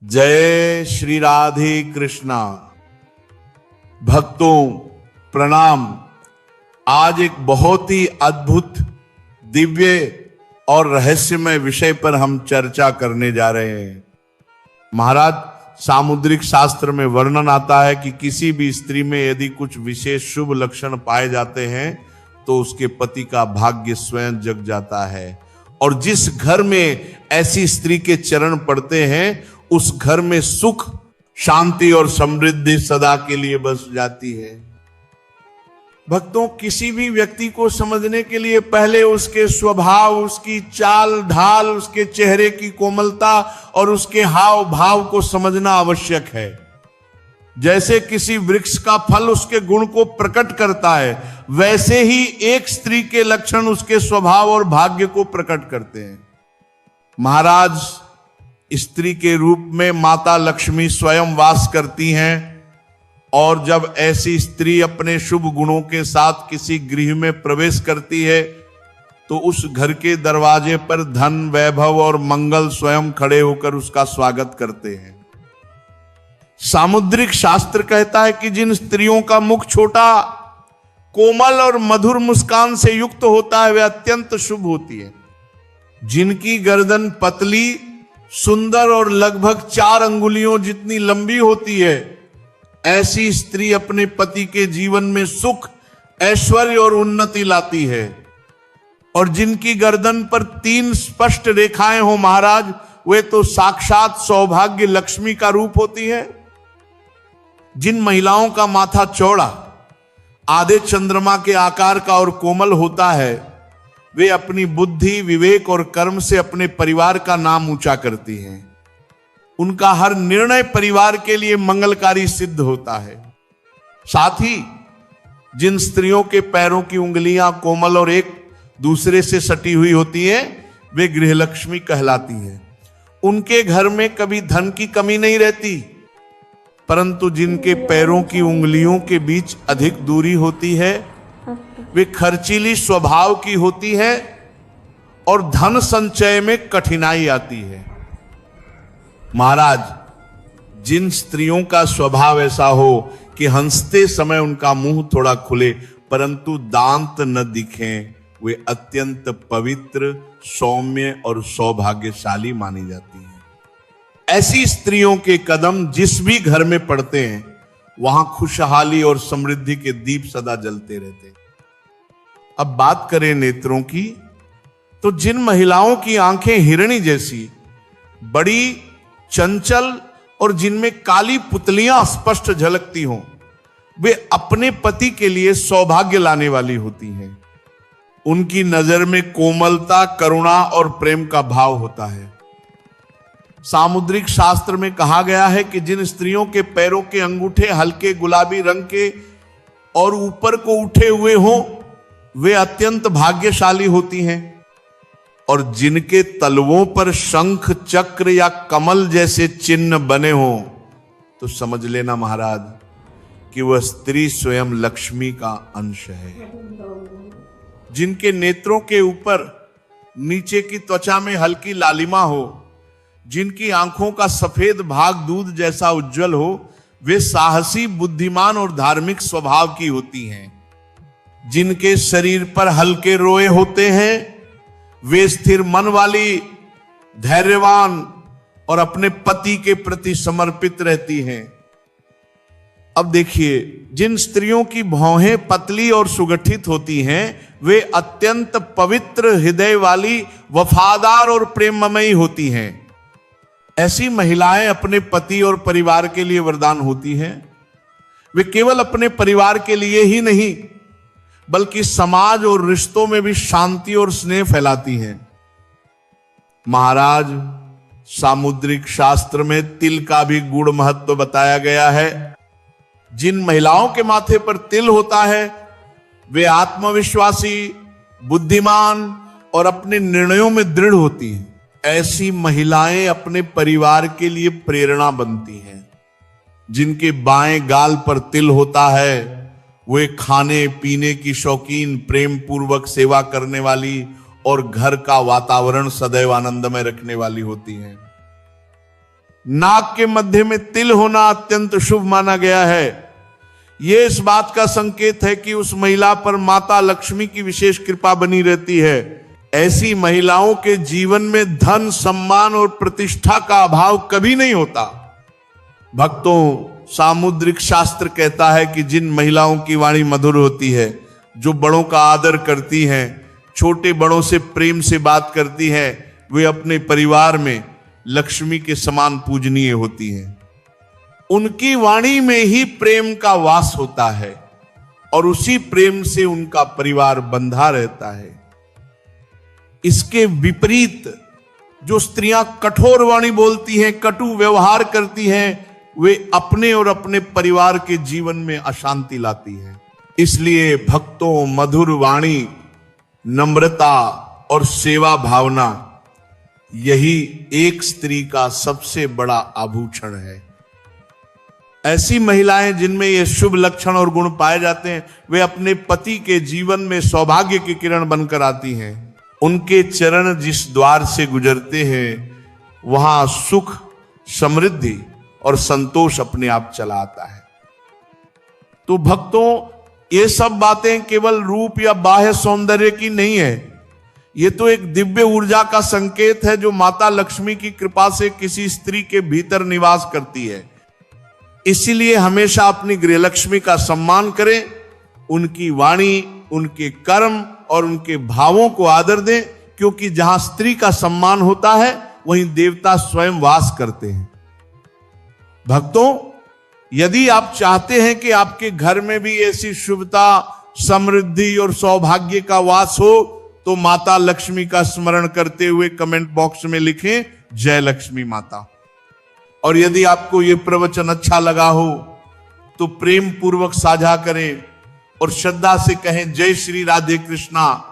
जय श्री राधे कृष्णा। भक्तों प्रणाम। आज एक बहुत ही अद्भुत, दिव्य और रहस्यमय विषय पर हम चर्चा करने जा रहे हैं। महाराज, सामुद्रिक शास्त्र में वर्णन आता है कि किसी भी स्त्री में यदि कुछ विशेष शुभ लक्षण पाए जाते हैं तो उसके पति का भाग्य स्वयं जग जाता है, और जिस घर में ऐसी स्त्री के चरण पड़ते हैं उस घर में सुख, शांति और समृद्धि सदा के लिए बस जाती है। भक्तों, किसी भी व्यक्ति को समझने के लिए पहले उसके स्वभाव, उसकी चाल ढाल, उसके चेहरे की कोमलता और उसके हाव भाव को समझना आवश्यक है। जैसे किसी वृक्ष का फल उसके गुण को प्रकट करता है, वैसे ही एक स्त्री के लक्षण उसके स्वभाव और भाग्य को प्रकट करते हैं। महाराज, स्त्री के रूप में माता लक्ष्मी स्वयं वास करती हैं, और जब ऐसी स्त्री अपने शुभ गुणों के साथ किसी गृह में प्रवेश करती है तो उस घर के दरवाजे पर धन, वैभव और मंगल स्वयं खड़े होकर उसका स्वागत करते हैं। सामुद्रिक शास्त्र कहता है कि जिन स्त्रियों का मुख छोटा, कोमल और मधुर मुस्कान से युक्त होता है वे अत्यंत शुभ होती है। जिनकी गर्दन पतली, सुंदर और लगभग 4 अंगुलियों जितनी लंबी होती है, ऐसी स्त्री अपने पति के जीवन में सुख, ऐश्वर्य और उन्नति लाती है। और जिनकी गर्दन पर 3 स्पष्ट रेखाएं हो महाराज, वे तो साक्षात सौभाग्य लक्ष्मी का रूप होती है। जिन महिलाओं का माथा चौड़ा, आधे चंद्रमा के आकार का और कोमल होता है, वे अपनी बुद्धि, विवेक और कर्म से अपने परिवार का नाम ऊंचा करती हैं। उनका हर निर्णय परिवार के लिए मंगलकारी सिद्ध होता है। साथ ही जिन स्त्रियों के पैरों की उंगलियां कोमल और एक दूसरे से सटी हुई होती हैं, वे गृहलक्ष्मी कहलाती हैं। उनके घर में कभी धन की कमी नहीं रहती, परंतु जिनके पैरों की उंगलियों के बीच अधिक दूरी होती है, वे खर्चीली स्वभाव की होती है और धन संचय में कठिनाई आती है। महाराज, जिन स्त्रियों का स्वभाव ऐसा हो कि हंसते समय उनका मुंह थोड़ा खुले परंतु दांत न दिखें, वे अत्यंत पवित्र, सौम्य और सौभाग्यशाली मानी जाती हैं। ऐसी स्त्रियों के कदम जिस भी घर में पड़ते हैं, वहां खुशहाली और समृद्धि के दीप सदा जलते रहते हैं। अब बात करें नेत्रों की, तो जिन महिलाओं की आंखें हिरणी जैसी, बड़ी, चंचल और जिनमें काली पुतलियां स्पष्ट झलकती हों, वे अपने पति के लिए सौभाग्य लाने वाली होती हैं। उनकी नजर में कोमलता, करुणा और प्रेम का भाव होता है। सामुद्रिक शास्त्र में कहा गया है कि जिन स्त्रियों के पैरों के अंगूठे हल्के गुलाबी रंग के और ऊपर को उठे हुए हों, वे अत्यंत भाग्यशाली होती हैं। और जिनके तलवों पर शंख, चक्र या कमल जैसे चिन्ह बने हों, तो समझ लेना महाराज कि वह स्त्री स्वयं लक्ष्मी का अंश है। जिनके नेत्रों के ऊपर नीचे की त्वचा में हल्की लालिमा हो, जिनकी आंखों का सफेद भाग दूध जैसा उज्जवल हो, वे साहसी, बुद्धिमान और धार्मिक स्वभाव की होती हैं। जिनके शरीर पर हल्के रोए होते हैं, वे स्थिर मन वाली, धैर्यवान और अपने पति के प्रति समर्पित रहती हैं। अब देखिए, जिन स्त्रियों की भौहें पतली और सुगठित होती हैं, वे अत्यंत पवित्र हृदय वाली, वफादार और प्रेममयी होती हैं। ऐसी महिलाएं अपने पति और परिवार के लिए वरदान होती हैं। वे केवल अपने परिवार के लिए ही नहीं, बल्कि समाज और रिश्तों में भी शांति और स्नेह फैलाती हैं। महाराज, सामुद्रिक शास्त्र में तिल का भी गूढ़ महत्व बताया गया है। जिन महिलाओं के माथे पर तिल होता है, वे आत्मविश्वासी, बुद्धिमान और अपने निर्णयों में दृढ़ होती हैं। ऐसी महिलाएं अपने परिवार के लिए प्रेरणा बनती हैं। जिनके बाएं गाल पर तिल होता है, वे खाने पीने की शौकीन, प्रेम पूर्वक सेवा करने वाली और घर का वातावरण सदैव आनंदमय रखने वाली होती हैं। नाक के मध्य में तिल होना अत्यंत शुभ माना गया है। यह इस बात का संकेत है कि उस महिला पर माता लक्ष्मी की विशेष कृपा बनी रहती है। ऐसी महिलाओं के जीवन में धन, सम्मान और प्रतिष्ठा का अभाव कभी नहीं होता। भक्तों, सामुद्रिक शास्त्र कहता है कि जिन महिलाओं की वाणी मधुर होती है, जो बड़ों का आदर करती हैं, छोटे बड़ों से प्रेम से बात करती हैं, वे अपने परिवार में लक्ष्मी के समान पूजनीय होती हैं। उनकी वाणी में ही प्रेम का वास होता है और उसी प्रेम से उनका परिवार बंधा रहता है। इसके विपरीत जो स्त्रियां कठोर वाणी बोलती हैं, कटु व्यवहार करती हैं, वे अपने और अपने परिवार के जीवन में अशांति लाती हैं। इसलिए भक्तों, मधुर वाणी, नम्रता और सेवा भावना, यही एक स्त्री का सबसे बड़ा आभूषण है। ऐसी महिलाएं जिनमें ये शुभ लक्षण और गुण पाए जाते हैं, वे अपने पति के जीवन में सौभाग्य की किरण बनकर आती हैं। उनके चरण जिस द्वार से गुजरते हैं, वहां सुख, समृद्धि और संतोष अपने आप चला आता है। तो भक्तों, ये सब बातें केवल रूप या बाह्य सौंदर्य की नहीं है। ये तो एक दिव्य ऊर्जा का संकेत है जो माता लक्ष्मी की कृपा से किसी स्त्री के भीतर निवास करती है। इसीलिए हमेशा अपनी गृहलक्ष्मी का सम्मान करें, उनकी वाणी, उनके कर्म और उनके भावों को आदर दें, क्योंकि जहां स्त्री का सम्मान होता है, वहीं देवता स्वयं वास करते हैं। भक्तों, यदि आप चाहते हैं कि आपके घर में भी ऐसी शुभता, समृद्धि और सौभाग्य का वास हो, तो माता लक्ष्मी का स्मरण करते हुए कमेंट बॉक्स में लिखें, जय लक्ष्मी माता। और यदि आपको यह प्रवचन अच्छा लगा हो तो प्रेम पूर्वक साझा करें और श्रद्धा से कहें, जय श्री राधे कृष्णा।